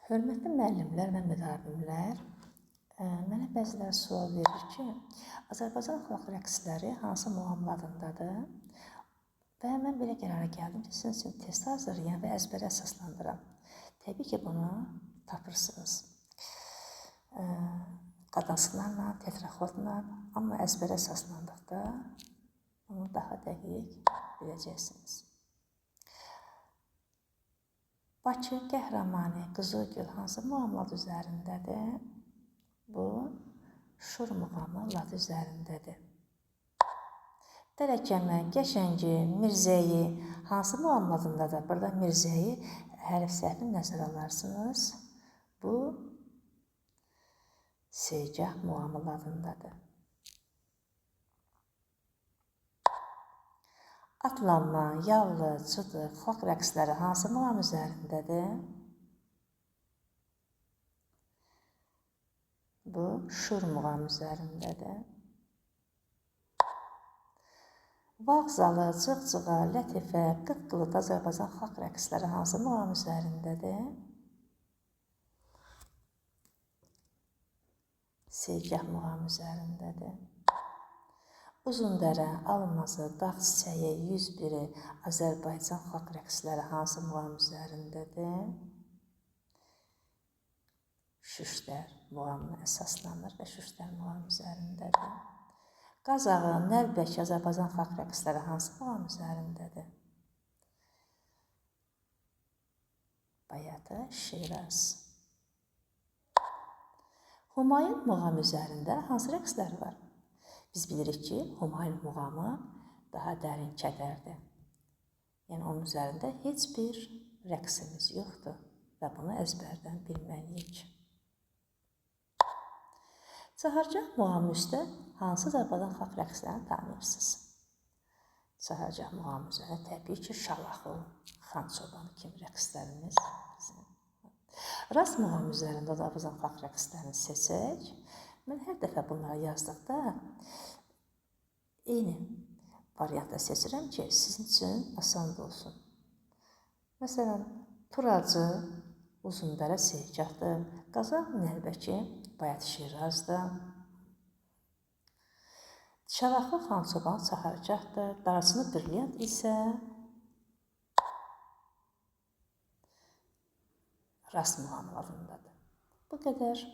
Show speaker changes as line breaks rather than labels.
Hörmətli müəllimlər və müdavimlər, mənə bəziləri sual verir ki, Azərbaycan xalq rəqsləri hansı muğamlarındadır? Və mən belə qərara gəldim ki, sizin üçün test hazırlayam və əzbərə əsaslandıram. Təbii ki, bunu tapırsınız. Qadansılarla, tetraxodla, amma əzbərə əsaslandıqda bunu daha dəqiq biləcəksiniz. Bakı, Qəhrəmani, Qızılgül hansı muğamlar üzərindədir? Bu, Şur muğamı lat üzərindədir. Dərəkəmə, Qəşəngi, Mirzəyi hansı muğamlarındadır? Burada Mirzəyi hərf səhvini nəzərə alarsınız. Bu, Segah muğamlarındadır. Atlanma, Yallı, Çıdıq, xalq rəqsləri hansı muğam üzərindədir? Bu, Şur muğam üzərindədir. Vağzalı, Cıqcığa, Lətifə, Qıqqılıq Azərbaycan xalq rəqsləri hansı muğam üzərindədir? Segah muğam üzərindədir. Uzundərə, Almazı, Dağ Çiçəyi, 101-i Azərbaycan xalq rəqsləri hansı muğam üzərindədir? Şüştər muğamına əsaslanır və Şüştər muğam üzərindədir. Qazağı, Nəlbəki Azərbaycan xalq rəqsləri hansı muğam üzərindədir? Bayatı, Şiraz. Humayun muğam üzərində hansı rəqslər var? Biz bilirik ki, Humayun muğamı daha dərin kədərdir. Yəni, onun üzərində heç bir rəqsimiz yoxdur və bunu əzbərdən bilməliyik. Çahargah muğamı üstə hansı Azərbaycan xalq rəqslərini tanıyırsınız? Çahargah muğamı üzərində təbii ki, Şalaxı, Xan Çobanı kimi rəqslərimiz bizim. Rast muğamı üzərində Azərbaycan xalq rəqslərini seçək. Mən hər dəfə bunları yazdıqda eyni variantda seçirəm ki, sizin üçün asan olsun. Məsələn, Turacı, Uzundərə, Segahdır. Qazaq, Nəlbəki, Bayat, Şirazdır. Şalaxı, Xan Çoban, Çahargahdır. Darçını, Brilliant isə Rast muğamlarındadır. Bu qədər.